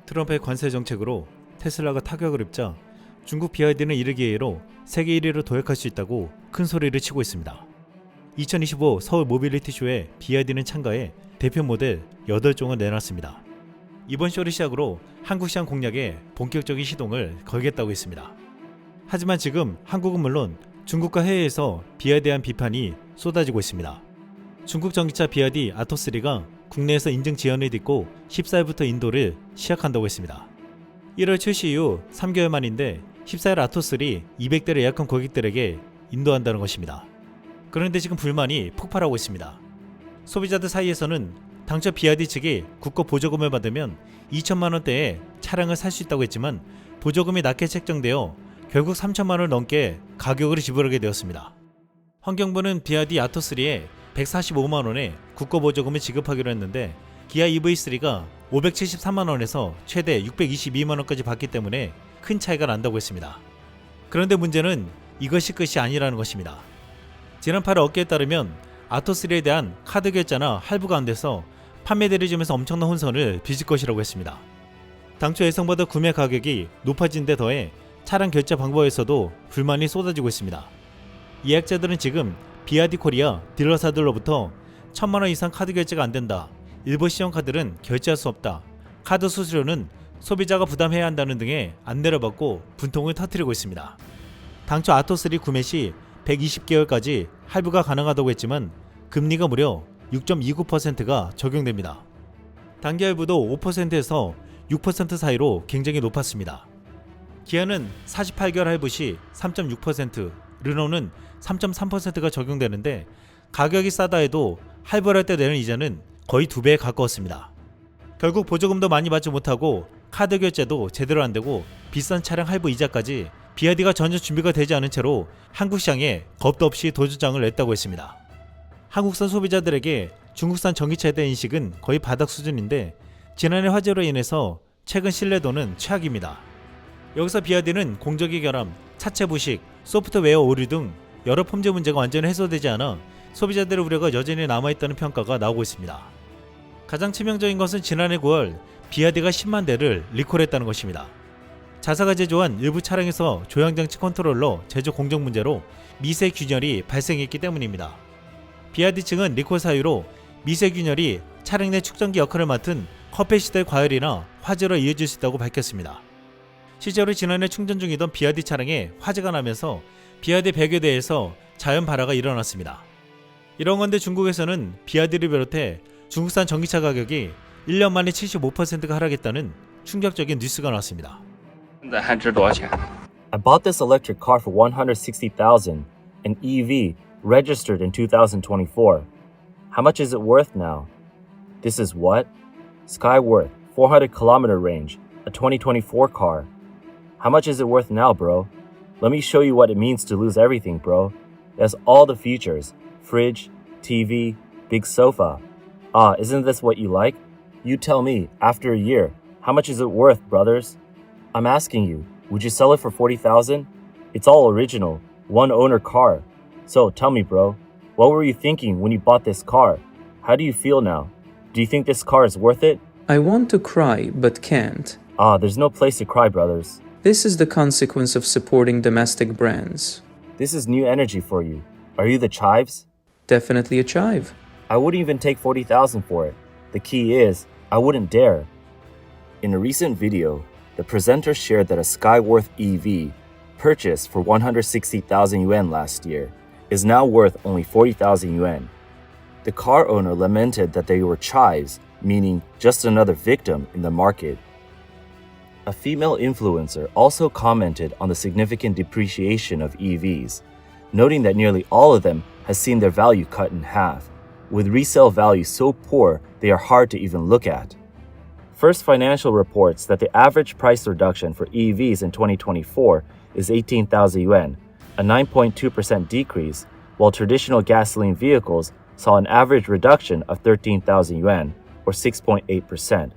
트럼프의 관세 정책으로 테슬라가 타격을 입자 중국 BYD는 이를 기회로 세계 1위로 도약할 수 있다고 큰 소리를 치고 있습니다. 2025 서울 모빌리티 쇼에 BYD는 참가해 대표 모델 8종을 내놨습니다. 이번 쇼를 시작으로 한국 시장 공략에 본격적인 시동을 걸겠다고 했습니다. 하지만 지금 한국은 물론 중국과 해외에서 BYD에 대한 비판이 쏟아지고 있습니다. 중국 전기차 BYD 아토3가 국내에서 인증 지연을 딛고 14일부터 인도를 시작한다고 했습니다. 1월 출시 이후 3개월 만인데 14일 아토3 200대를 예약한 고객들에게 인도한다는 것입니다. 그런데 지금 불만이 폭발하고 있습니다. 소비자들 사이에서는 당초 BYD 측이 국고 보조금을 받으면 2천만 원대의 차량을 살 수 있다고 했지만 보조금이 낮게 책정되어 결국 3천만 원을 넘게 가격을 지불하게 되었습니다. 환경부는 BYD 아토3에 145만 원의 국고 보조금을 지급하기로 했는데 기아 EV3가 573만 원에서 최대 622만 원까지 받기 때문에 큰 차이가 난다고 했습니다. 그런데 문제는 이것이 끝이 아니라는 것입니다. 지난 8월 업계에 따르면 아토3에 대한 카드 결제나 할부가 안 돼서 판매 대리점에서 엄청난 혼선을 빚을 것이라고 했습니다. 당초 예상보다 구매 가격이 높아진 데 더해 차량 결제 방법에서도 불만이 쏟아지고 있습니다. 예약자들은 지금 BYD 코리아 딜러사들로부터 1,000만 원 이상 카드 결제가 안 된다, 일부 신용카드는 결제할 수 없다, 카드 수수료는 소비자가 부담해야 한다는 등의 안내를 받고 분통을 터뜨리고 있습니다. 당초 아토3 구매 시 120개월까지 할부가 가능하다고 했지만 금리가 무려 6.29%가 적용됩니다. 단기 할부도 5%에서 6% 사이로 굉장히 높았습니다. 기아는 48개월 할부 시 3.6%, 르노는 3.3%가 적용되는데 가격이 싸다 해도 할부를 할 때 내는 이자는 거의 2배에 가까웠습니다. 결국 보조금도 많이 받지 못하고 카드 결제도 제대로 안 되고 비싼 차량 할부 이자까지 BYD가 전혀 준비가 되지 않은 채로 한국 시장에 겁도 없이 도주장을 냈다고 했습니다. 한국산 소비자들에게 중국산 전기차에 대한 인식은 거의 바닥 수준인데 지난해 화재로 인해서 최근 신뢰도는 최악입니다. 여기서 BYD는 공정위 결함, 차체 부식, 소프트웨어 오류 등 여러 품질 문제가 완전히 해소되지 않아 소비자들의 우려가 여전히 남아있다는 평가가 나오고 있습니다. 가장 치명적인 것은 지난해 9월 BYD가 10만 대를 리콜했다는 것입니다. 자사가 제조한 일부 차량에서 조향장치 컨트롤러 제조 공정 문제로 미세 균열이 발생했기 때문입니다. BYD 측은 리콜 사유로 미세 균열이 차량 내 축전기 역할을 맡은 커패시터의 과열이나 화재로 이어질 수 있다고 밝혔습니다. 실제로 지난해 충전 중이던 BYD 차량에 화재가 나면서 BYD 100여 대에서 자연 발화가 일어났습니다. 이런 건데 중국에서는 BYD를 비롯해 중국산 전기차 가격이 1년 만에 75%가 하락했다는 충격적인 뉴스가 나왔습니다. I bought this electric car for $160,000, an EV registered in 2024. How much is it worth now? This is what? Skyworth, 400-kilometer range, a 2024 car. How much is it worth now, bro? Let me show you what it means to lose everything, bro. It has all the features. Fridge, TV, big sofa. Ah, isn't this what you like? You tell me, after a year, how much is it worth, brothers? I'm asking you, would you sell it for $40,000? It's all original, one-owner car. So tell me, bro, what were you thinking when you bought this car? How do you feel now? Do you think this car is worth it? I want to cry, but can't. Ah, there's no place to cry, brothers. This is the consequence of supporting domestic brands. This is new energy for you. Are you the chives? Definitely a chive. I wouldn't even take $40,000 for it. The key is, I wouldn't dare. In a recent video, the presenter shared that a Skyworth EV, purchased for 160,000 yuan last year, is now worth only 40,000 yuan. The car owner lamented that they were chives, meaning just another victim in the market. A female influencer also commented on the significant depreciation of EVs, noting that nearly all of them has seen their value cut in half, with resale values so poor they are hard to even look at. First Financial reports that the average price reduction for EVs in 2024 is 18,000 yuan, a 9.2% decrease, while traditional gasoline vehicles saw an average reduction of 13,000 yuan, or 6.8%.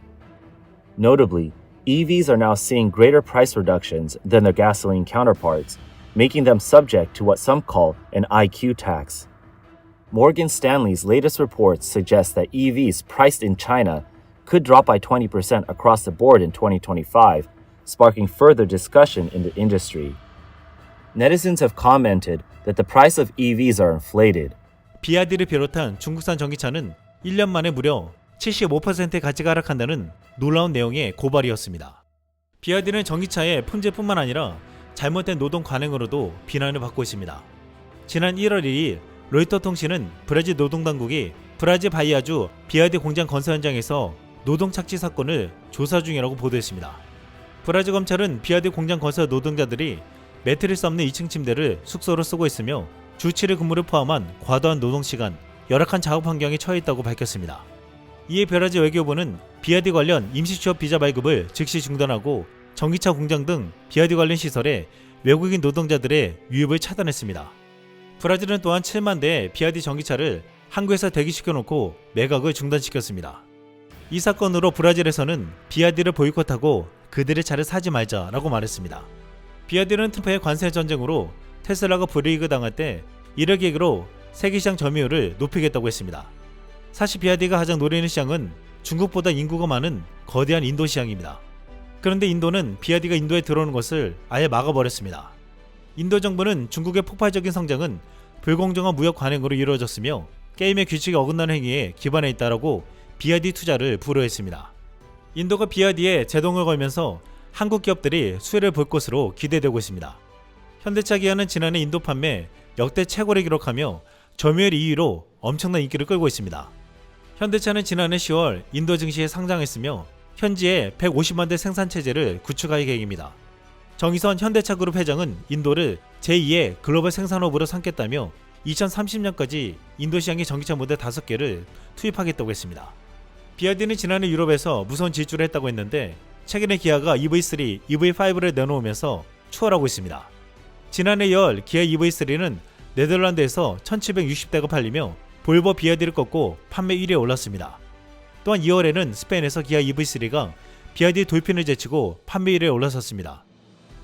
Notably, EVs are now seeing greater price reductions than their gasoline counterparts, making them subject to what some call an IQ tax. Morgan Stanley's latest reports suggest that EVs priced in China could drop by 20% across the board in 2025, sparking further discussion in the industry. Netizens have commented that the price of EVs are inflated. BYD를 비롯한 중국산 전기차는 1년 만에 무려 75%의 가치가 하락한다는 놀라운 내용의 고발이었습니다. BYD는 전기차의 품질뿐만 아니라 잘못된 노동 관행으로도 비난을 받고 있습니다. 지난 1월 2일 로이터 통신은 브라질 노동당국이 브라질 바이아주 BYD 공장 건설 현장에서 노동 착취 사건을 조사 중이라고 보도했습니다. 브라질 검찰은 BYD 공장 건설 노동자들이 매트리스 없는 2층 침대를 숙소로 쓰고 있으며 주 7일 근무를 포함한 과도한 노동시간, 열악한 작업 환경에 처해 있다고 밝혔습니다. 이에 브라질 외교부는 BYD 관련 임시 취업 비자 발급을 즉시 중단하고 전기차 공장 등 BYD 관련 시설에 외국인 노동자들의 유입을 차단했습니다. 브라질은 또한 7만 대의 BYD 전기차를 한국에서 대기시켜놓고 매각을 중단시켰습니다. 이 사건으로 브라질에서는 BYD를 보이콧하고 그들의 차를 사지 말자라고 말했습니다. BYD는 트럼프의 관세 전쟁으로 테슬라가 불이익을 당할 때 이를 계기로 세계시장 점유율을 높이겠다고 했습니다. 사실 BYD가 가장 노리는 시장은 중국보다 인구가 많은 거대한 인도 시장입니다. 그런데 인도는 BYD가 인도에 들어오는 것을 아예 막아버렸습니다. 인도 정부는 중국의 폭발적인 성장은 불공정한 무역 관행으로 이루어졌으며 게임의 규칙에 어긋나는 행위에 기반해 있다라고 BYD 투자를 불허했습니다. 인도가 BYD에 제동을 걸면서 한국 기업들이 수혜를 볼 것으로 기대되고 있습니다. 현대차 기아는 지난해 인도 판매 역대 최고를 기록하며 점유율 2위로 엄청난 인기를 끌고 있습니다. 현대차는 지난해 10월 인도 증시에 상장했으며 현지에 150만 대 생산 체제를 구축할 계획입니다. 정의선 현대차그룹 회장은 인도를 제2의 글로벌 생산업으로 삼겠다며 2030년까지 인도 시장에 전기차 모델 5개를 투입하겠다고 했습니다. BYD는 지난해 유럽에서 무서운 질주를 했다고 했는데 최근에 기아가 EV3, EV5를 내놓으면서 추월하고 있습니다. 지난해 2월 기아 EV3는 네덜란드에서 1760대가 팔리며 볼보 BYD를 꺾고 판매 1위에 올랐습니다. 또한 2월에는 스페인에서 기아 EV3가 BYD 돌핀을 제치고 판매 1위에 올라섰습니다.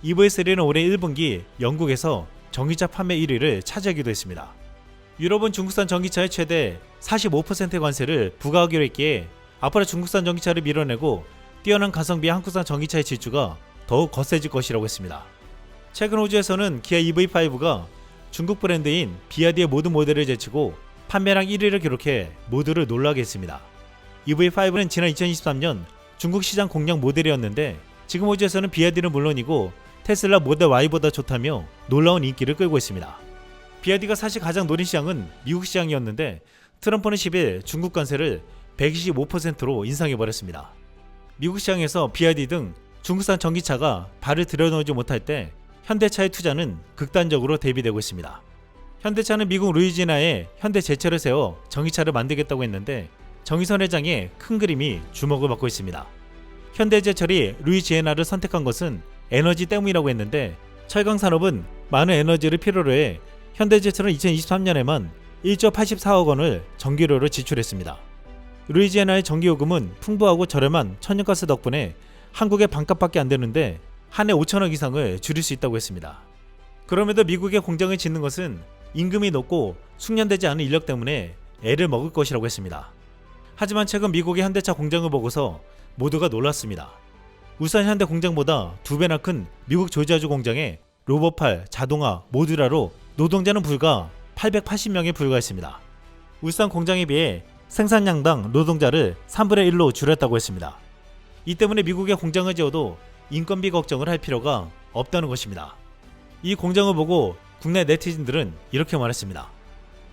EV3는 올해 1분기 영국에서 전기차 판매 1위를 차지하기도 했습니다. 유럽은 중국산 전기차에 최대 45%의 관세를 부과하기로 했기에 앞으로 중국산 전기차를 밀어내고 뛰어난 가성비의 한국산 전기차의 질주가 더욱 거세질 것이라고 했습니다. 최근 호주에서는 기아 EV5가 중국 브랜드인 BYD의 모든 모델을 제치고 판매량 1위를 기록해 모두를 놀라게 했습니다. EV5는 지난 2023년 중국 시장 공략 모델이었는데 지금 호주에서는 BYD는 물론이고 테슬라 모델 Y보다 좋다며 놀라운 인기를 끌고 있습니다. BYD가 사실 가장 노린 시장은 미국 시장이었는데 트럼프는 10일 중국 관세를 125%로 인상해버렸습니다. 미국 시장에서 BYD 등 중국산 전기차가 발을 들여놓지 못할 때 현대차의 투자는 극단적으로 대비되고 있습니다. 현대차는 미국 루이지애나에 현대제철을 세워 전기차를 만들겠다고 했는데 정의선 회장의 큰 그림이 주목을 받고 있습니다. 현대제철이 루이지애나를 선택한 것은 에너지 때문이라고 했는데 철강 산업은 많은 에너지를 필요로 해 현대제철은 2023년에만 1조 84억 원을 전기료로 지출했습니다. 루이지애나의 전기요금은 풍부하고 저렴한 천연가스 덕분에 한국의 반값밖에 안 되는데 한 해 5천억 이상을 줄일 수 있다고 했습니다. 그럼에도 미국의 공장을 짓는 것은 임금이 높고 숙련되지 않은 인력 때문에 애를 먹을 것이라고 했습니다. 하지만 최근 미국의 현대차 공장을 보고서 모두가 놀랐습니다. 울산 현대 공장보다 2배나 큰 미국 조지아주 공장에 로봇팔, 자동화, 모듈화로 노동자는 불과 880명에 불과했습니다. 울산 공장에 비해 생산량당 노동자를 3분의 1로 줄였다고 했습니다. 이 때문에 미국의 공장을 지어도 인건비 걱정을 할 필요가 없다는 것입니다. 이 공장을 보고 국내 네티즌들은 이렇게 말했습니다.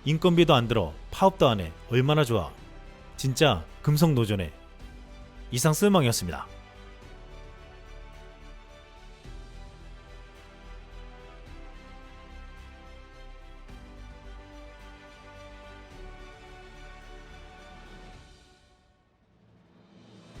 인건비도 안 들어, 파업도 안 해, 얼마나 좋아. 진짜 금속노조네. 이상 쓸망이었습니다.